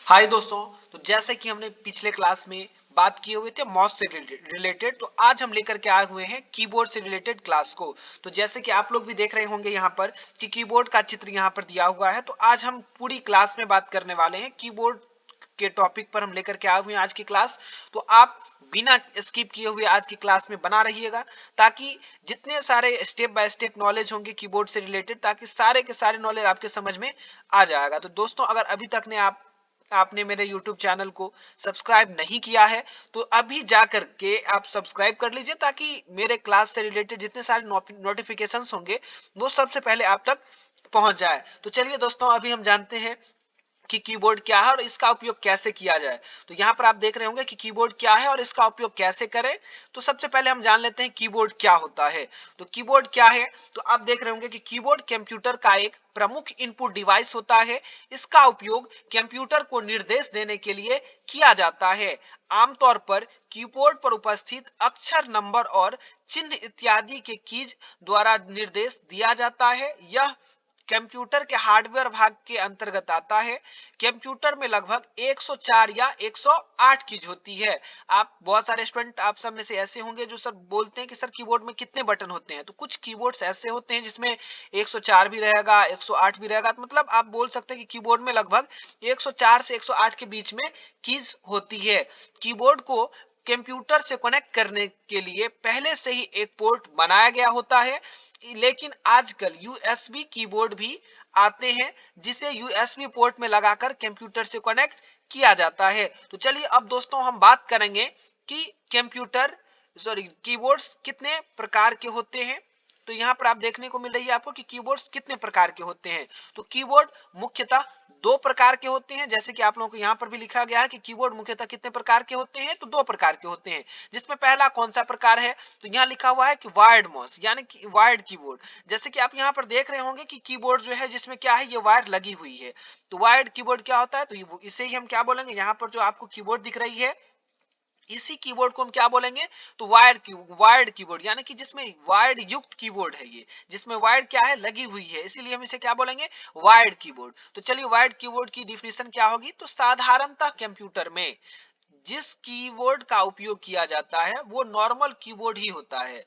हाय दोस्तों। तो जैसे कि हमने पिछले क्लास में बात किए हुए थे माउस से रिलेटेड, तो आज हम लेकर के आए हुए हैं कीबोर्ड से रिलेटेड क्लास को। तो जैसे कि आप लोग भी देख रहे होंगे यहाँ पर कि कीबोर्ड का चित्र यहाँ पर दिया हुआ है। तो आज हम पूरी क्लास में बात करने वाले हैं कीबोर्ड के टॉपिक पर हम लेकर के आए हुए हैं आज की क्लास। तो आप बिना स्किप किए हुए आज की क्लास में बना रहिएगा, ताकि जितने सारे स्टेप बाय स्टेप नॉलेज होंगे कीबोर्ड से रिलेटेड, ताकि सारे के सारे नॉलेज आपके समझ में आ जाएगा। तो दोस्तों, अगर अभी तक ने आपने मेरे YouTube चैनल को सब्सक्राइब नहीं किया है तो अभी जा करके आप सब्सक्राइब कर लीजिए, ताकि मेरे क्लास से रिलेटेड जितने सारे नोटिफिकेशंस होंगे वो सबसे पहले आप तक पहुंच जाए। तो चलिए दोस्तों, अभी हम जानते हैं कि कीबोर्ड क्या है और इसका उपयोग कैसे किया जाए। तो यहाँ पर आप देख रहे होंगे कि कीबोर्ड क्या है और इसका उपयोग कैसे करें। तो सबसे पहले हम जान लेते हैं कीबोर्ड क्या होता है। तो कीबोर्ड क्या है, तो आप देख रहे होंगे कि कीबोर्ड कंप्यूटर का एक प्रमुख इनपुट डिवाइस होता है। इसका उपयोग कंप्यूटर को निर्देश देने के लिए किया जाता है। आमतौर पर कीबोर्ड पर उपस्थित अक्षर, नंबर और चिन्ह इत्यादि के कीज द्वारा निर्देश दिया जाता है। यह कंप्यूटर के हार्डवेयर भाग के अंतर्गत आता है। कंप्यूटर में लगभग 104 या 108 कीज होती है। आप बहुत सारे स्टूडेंट आप सब में से ऐसे होंगे जो सर बोलते हैं कि सर कीबोर्ड में कितने बटन होते हैं। तो कुछ कीबोर्ड्स ऐसे होते हैं जिसमें 104 भी रहेगा, 108 भी रहेगा। तो मतलब आप बोल सकते हैं कि कीबोर्ड में लगभग 104 से 108 के बीच में कीज होती है। कीबोर्ड को कंप्यूटर से कनेक्ट करने के लिए पहले से ही एक पोर्ट बनाया गया होता है, लेकिन आजकल यूएसबी कीबोर्ड भी आते हैं जिसे यूएसबी पोर्ट में लगाकर कंप्यूटर से कनेक्ट किया जाता है। तो चलिए अब दोस्तों हम बात करेंगे कि कंप्यूटर सॉरी कीबोर्ड्स कितने प्रकार के होते हैं। तो यहाँ पर आप देखने को मिल रही है आपको कि कीबोर्ड्स कितने प्रकार के होते हैं। तो कीबोर्ड मुख्यतः दो प्रकार के होते हैं। जैसे कि आप लोगों को यहाँ पर भी लिखा गया है कि कीबोर्ड मुख्यतः कितने प्रकार के होते हैं, तो दो प्रकार के होते हैं। जिसमें पहला कौन सा प्रकार है, तो यहाँ लिखा हुआ है कि वायर्ड माउस यानी कि वायर्ड कीबोर्ड। जैसे कि आप यहाँ पर देख रहे होंगे कि कीबोर्ड जो है जिसमें क्या है, ये वायर लगी हुई है। तो वायर्ड कीबोर्ड क्या होता है, तो इसे ही हम क्या बोलेंगे, यहाँ पर जो आपको कीबोर्ड दिख रही है इसी कीबोर्ड को हम क्या बोलेंगे, तो वायर्ड कीबोर्ड यानी कि जिसमें वायर्ड युक्त कीबोर्ड है, ये जिसमें वायर्ड क्या है, लगी हुई है, इसीलिए हम इसे क्या बोलेंगे, वायर्ड कीबोर्ड। तो चलिए वायर्ड कीबोर्ड की डिफिनेशन क्या होगी, तो साधारणतः कंप्यूटर में जिस कीबोर्ड का उपयोग किया जाता है वो नॉर्मल कीबोर्ड ही होता है।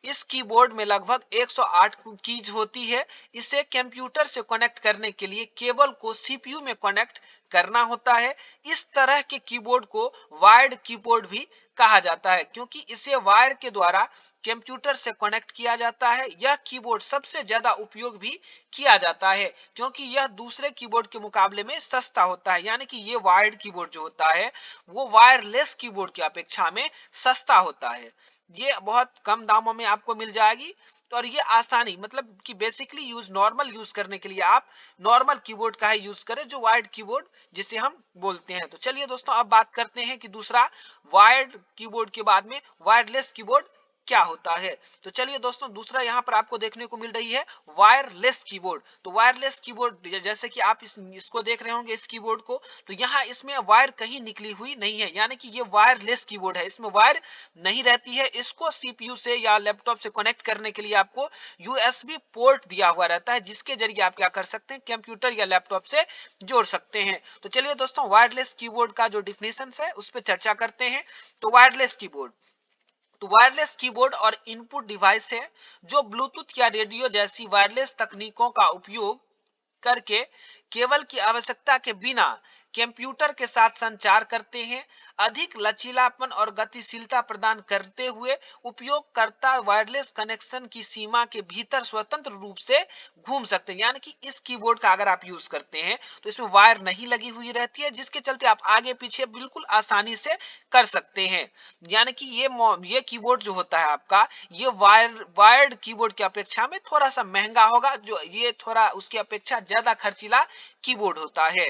इस कीबोर्ड में लगभग 108 कीज होती है। इसे कंप्यूटर से कनेक्ट करने के लिए केबल को सीपीयू में कनेक्ट करना होता है। इस तरह के कीबोर्ड को वायर्ड कीबोर्ड भी कहा जाता है, क्योंकि इसे वायर के द्वारा कंप्यूटर से कनेक्ट किया जाता है। यह कीबोर्ड सबसे ज्यादा उपयोग भी किया जाता है, क्योंकि यह दूसरे कीबोर्ड के मुकाबले में सस्ता होता है। यानी कि ये वायर्ड कीबोर्ड जो होता है वो वायरलेस कीबोर्ड की अपेक्षा में सस्ता होता है। ये बहुत कम दामों में आपको मिल जाएगी। और ये आसानी मतलब कि बेसिकली नॉर्मल यूज करने के लिए आप नॉर्मल कीबोर्ड का ही यूज करें, जो वायर्ड कीबोर्ड जिसे हम बोलते हैं। तो चलिए दोस्तों अब बात करते हैं कि दूसरा वायर्ड कीबोर्ड के बाद में वायरलेस कीबोर्ड क्या होता है। तो चलिए दोस्तों, दूसरा यहाँ पर आपको देखने को मिल रही है वायरलेस कीबोर्ड। तो वायरलेस कीबोर्ड जैसे कि आप इसको देख रहे होंगे, इस कीबोर्ड को, तो यहाँ इसमें वायर कहीं निकली हुई नहीं है, यानी कि ये वायरलेस कीबोर्ड है, इसमें वायर नहीं रहती है। इसको सीपीयू से या लैपटॉप से कनेक्ट करने के लिए आपको यूएसबी पोर्ट दिया हुआ रहता है, जिसके जरिए आप क्या कर सकते हैं, कंप्यूटर या लैपटॉप से जोड़ सकते हैं। तो चलिए दोस्तों, वायरलेस कीबोर्ड का जो डिफिनेशन है उस पर चर्चा करते हैं। तो वायरलेस कीबोर्ड, तो वायरलेस कीबोर्ड और इनपुट डिवाइस है जो ब्लूटूथ या रेडियो जैसी वायरलेस तकनीकों का उपयोग करके केबल की आवश्यकता के बिना कंप्यूटर के साथ संचार करते हैं। अधिक लचीलापन और गतिशीलता प्रदान करते हुए उपयोगकर्ता वायरलेस कनेक्शन की सीमा के भीतर स्वतंत्र रूप से घूम सकते हैं। यानी कि इस कीबोर्ड का अगर आप यूज करते हैं तो इसमें वायर नहीं लगी हुई रहती है, जिसके चलते आप आगे पीछे बिल्कुल आसानी से कर सकते हैं। यानी कि ये कीबोर्ड जो होता है आपका, ये वायर्ड कीबोर्ड की अपेक्षा में थोड़ा सा महंगा होगा, जो ये थोड़ा उसकी अपेक्षा ज्यादा खर्चीला कीबोर्ड होता है।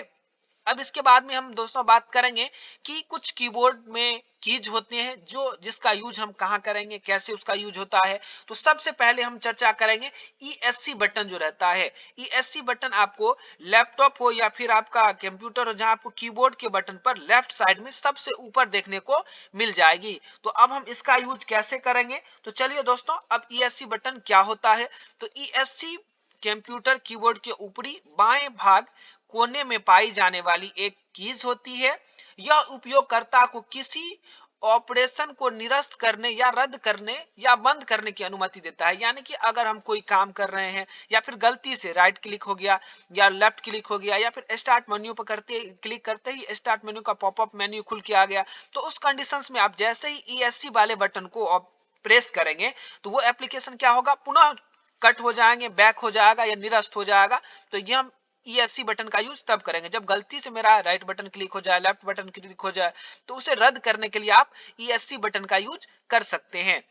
अब इसके बाद में हम दोस्तों बात करेंगे कि कुछ कीबोर्ड में कीज होते हैं जो जिसका यूज हम कहां करेंगे, कैसे उसका यूज होता है। तो सबसे पहले हम चर्चा करेंगे ईएससी बटन जो रहता है। ईएससी बटन आपको लैपटॉप हो या फिर आपका कंप्यूटर हो, जहां आपको कीबोर्ड के बटन पर लेफ्ट साइड में सबसे ऊपर देखने को मिल जाएगी। तो अब हम इसका यूज कैसे करेंगे, तो चलिए दोस्तों, अब ईएससी बटन क्या होता है। तो ईएससी कंप्यूटर कीबोर्ड के ऊपरी बाएं भाग कोने में पाई जाने वाली एक कीज होती है। यह उपयोगकर्ता को किसी ऑपरेशन को निरस्त करने या रद्द करने या बंद करने की अनुमति देता है। यानी कि अगर हम कोई काम कर रहे हैं या फिर गलती से राइट क्लिक हो गया या लेफ्ट क्लिक हो गया या फिर स्टार्ट मेन्यू पर क्लिक करते ही स्टार्ट मेन्यू का पॉपअप मेन्यू खुल के आ गया, तो उस कंडीशंस में आप जैसे ही ESC वाले बटन को प्रेस करेंगे तो वो एप्लीकेशन क्या होगा, पुनः कट हो जाएंगे, बैक हो जाएगा या निरस्त हो जाएगा। तो ये हम ESC बटन का यूज तब करेंगे जब गलती से मेरा राइट बटन क्लिक हो जाए, लेफ्ट बटन क्लिक हो जाए, तो उसे रद्द करने के लिए आप ESC बटन का यूज कर सकते हैं।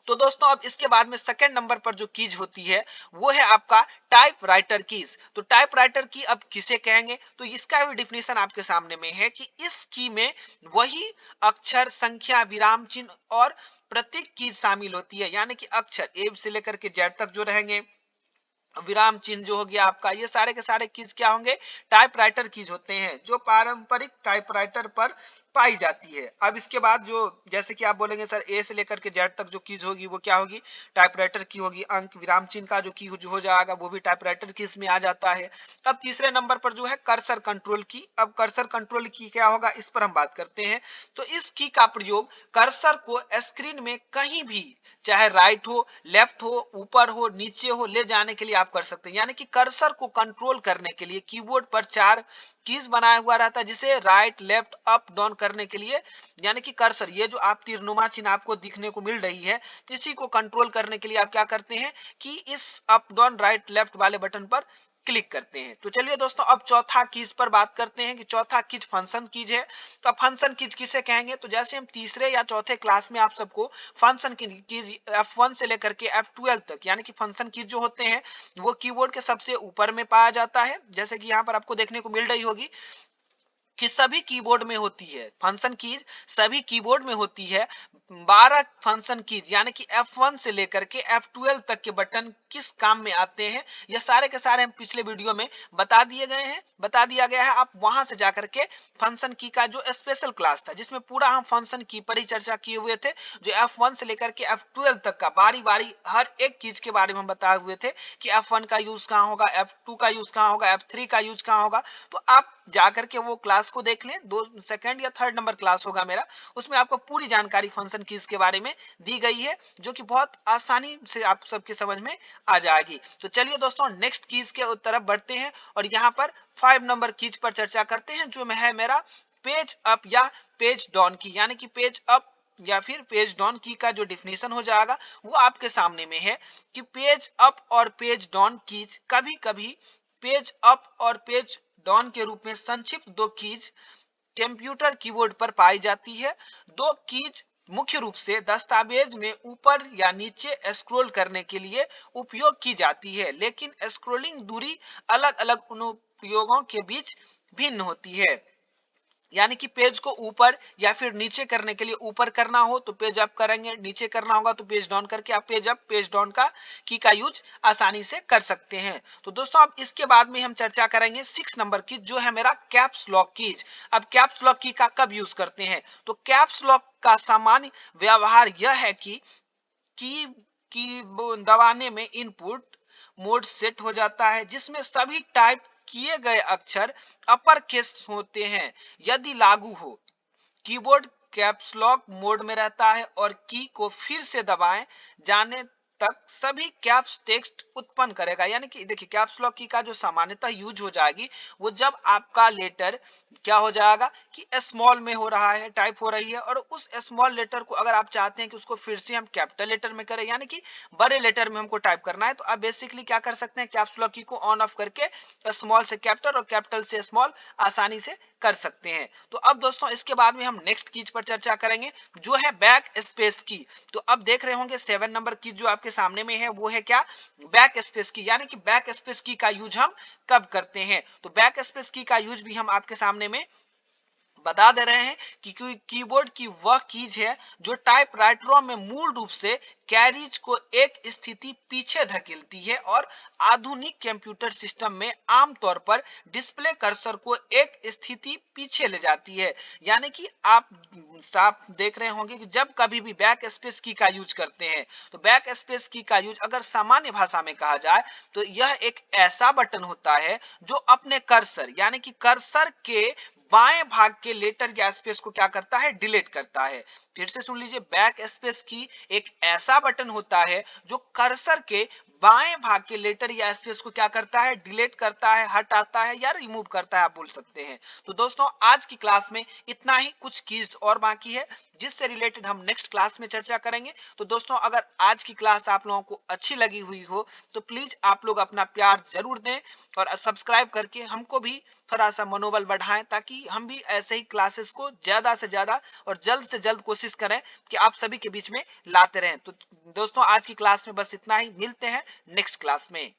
तो दोस्तों अब इसके बाद में सेकंड नंबर पर जो कीज होती है वो है आपका टाइपराइटर कीज। तो टाइपराइटर की अब किसे कहेंगे, तो इसका भी डिफिनेशन आपके सामने में है कि इस की में वही अक्षर, संख्या, विराम चिन्ह और प्रतीक कीज शामिल होती है। यानी कि अक्षर ए से लेकर के जेड तक जो रहेंगे, विराम चिन्ह जो हो गया आपका, ये सारे के सारे कीज क्या होंगे, टाइपराइटर कीज होते हैं जो पारंपरिक टाइपराइटर पर पाई जाती है। अब इसके बाद जो जैसे कि आप बोलेंगे सर ए से लेकर के जेड तक जो कीज होगी वो क्या होगी, टाइपराइटर की होगी। अंक विराम चिन्ह का जो की हो जाएगा वो भी टाइपराइटर कीज में आ जाता है। अब तीसरे नंबर पर जो है कर्सर कंट्रोल की। अब कर्सर कंट्रोल की क्या होगा, इस पर हम बात करते हैं। तो इस की का प्रयोग कर्सर को स्क्रीन में कहीं भी, चाहे राइट हो, लेफ्ट हो, ऊपर हो, नीचे हो, ले जाने के लिए आप कर सकते हैं। यानी कि कर्सर को कंट्रोल करने के लिए कीबोर्ड पर 4 कीज बनाया हुआ रहता है, जिसे राइट, लेफ्ट, अप, डाउन करने के लिए, यानी कि कर्सर, ये जो आप तीरनुमा चिन्ह आपको दिखने को मिल रही है, इसी को कंट्रोल करने के लिए आप क्या करते हैं कि इस अप, डाउन, राइट, लेफ्ट वाले बटन पर क्लिक करते हैं। तो चलिए दोस्तों अब चौथा कीज पर बात करते हैं कि चौथा कीज फंक्शन कीज है। तो अब फंक्शन कीज किसे कहेंगे, तो जैसे हम तीसरे या चौथे क्लास में आप सबको फंक्शन कीज F1 से लेकर के F12 तक, यानी कि फंक्शन कीज जो होते हैं वो कीबोर्ड के सबसे ऊपर में पाया जाता है। जैसे कि यहाँ पर आपको देखने को मिल रही होगी कि सभी कीबोर्ड में होती है, फंक्शन कीज सभी कीबोर्ड में होती है। 12 फंक्शन कीज यानी कि F1 से लेकर के F12 तक के बटन किस काम में आते हैं, ये सारे के सारे हम पिछले वीडियो में बता दिया गया है। आप वहां से जाकर के फंक्शन की का जो स्पेशल क्लास था जिसमें पूरा हम फंक्शन की पर ही चर्चा किए हुए थे, जो F1 से लेकर के F12 तक का बारी बारी हर एक चीज के बारे में हम बताए हुए थे कि F1 का यूज कहाँ होगा, F2 का यूज कहाँ होगा, F3 का यूज कहाँ होगा। तो आप जाकर के वो क्लास को देख लें, सेकंड या थर्ड नंबर क्लास होगा मेरा, उसमें आपको पूरी जानकारी फंक्शन कीज के बारे में दी गई है, जो कि बहुत आसानी से आप सबके समझ में आ जाएगी। तो चलिए दोस्तों नेक्स्ट कीज के तरफ बढ़ते हैं और यहाँ पर 5 नंबर कीज पर चर्चा करते हैं, जो है मेरा पेज अप या पेज डाउन की। यानी कि पेज अप या फिर पेज डाउन की का जो डिफिनेशन हो जाएगा वो आपके सामने में है कि पेज अप और पेज डाउन कीज कभी कभी पेज अप और पेज डाउन के रूप में संक्षिप्त दो कीज कंप्यूटर कीबोर्ड पर पाई जाती है। दो कीज मुख्य रूप से दस्तावेज में ऊपर या नीचे स्क्रॉल करने के लिए उपयोग की जाती है, लेकिन स्क्रॉलिंग दूरी अलग अलग अनुप्रयोगों के बीच भिन्न होती है। यानी कि पेज को ऊपर या फिर नीचे करने के लिए ऊपर करना हो तो पेज अप करेंगे, नीचे करना होगा तो पेज डाउन करके आप पेज अप पेज डाउन का की का यूज आसानी से कर सकते हैं। तो दोस्तों अब इसके बाद में हम चर्चा करेंगे 6 नंबर की, जो है मेरा कैप्स लॉक कीज। अब कैप्स लॉक की का कब यूज करते हैं, तो कैप्स लॉक का सामान्य व्यवहार यह है कि की दबाने में इनपुट मोड सेट हो जाता है जिसमें सभी टाइप किए गए अक्षर अपर केस होते हैं। यदि लागू हो, कीबोर्ड कैप्स लॉक मोड में रहता है और की को फिर से दबाएं जाने तक सभी कैप्स टेक्स्ट उत्पन्न करेगा। यानी कि देखिए कैप्स लॉक की का जो सामान्यतः यूज हो जाएगी वो जब आपका लेटर क्या हो जाएगा कि स्मॉल में हो रहा है, टाइप हो रही है, और उस स्मॉल लेटर को अगर आप चाहते हैं कि उसको फिर से हम कैपिटल लेटर में करें, यानी कि बड़े लेटर में हमको टाइप करना है, तो आप बेसिकली क्या कर सकते हैं, कैप्स लॉक की को ऑन ऑफ करके स्मॉल से कैपिटल और कैपिटल से स्मॉल आसानी से कर सकते हैं। तो अब दोस्तों इसके बाद में हम नेक्स्ट कीज पर चर्चा करेंगे, जो है बैक स्पेस की। तो अब देख रहे होंगे 7 नंबर की जो आपके सामने में है वो है क्या, बैक स्पेस की। यानी कि बैक स्पेस की का यूज हम कब करते हैं, तो बैक स्पेस की का यूज भी हम आपके सामने में बता दे रहे हैं कि कीबोर्ड की वह कीज है जो टाइपराइटरों में मूल रूप से कैरीज को एक स्थिति पीछे धकेलती है और आधुनिक कंप्यूटर सिस्टम में आमतौर पर डिस्प्ले कर्सर को एक स्थिति पीछे ले जाती है। यानी कि आप देख रहे होंगे कि जब कभी भी बैक स्पेस की का यूज करते हैं तो बैक स्पेस की का यूज अगर सामान्य भाषा में कहा जाए तो यह एक ऐसा बटन होता है जो अपने कर्सर यानी कि कर्सर के बाएं भाग के लेटर या स्पेस को क्या करता है, डिलीट करता है। फिर से सुन लीजिए, बैक स्पेस की एक ऐसा बटन होता है जो कर्सर के बाएं भाग के लेटर या स्पेस को क्या करता है, डिलीट करता है, हटाता है या रिमूव करता है, आप बोल सकते हैं। तो दोस्तों आज की क्लास में इतना ही, कुछ कीज और बाकी है जिससे रिलेटेड हम नेक्स्ट क्लास में चर्चा करेंगे। तो दोस्तों अगर आज की क्लास आप लोगों को अच्छी लगी हुई हो तो प्लीज आप लोग अपना प्यार जरूर दें और सब्सक्राइब करके हमको भी थोड़ा सा मनोबल बढ़ाएं ताकि हम भी ऐसे ही क्लासेस को ज्यादा से ज्यादा और जल्द से जल्द कोशिश करें कि आप सभी के बीच में लाते रहें। तो दोस्तों आज की क्लास में बस इतना ही, मिलते हैं नेक्स्ट क्लास में।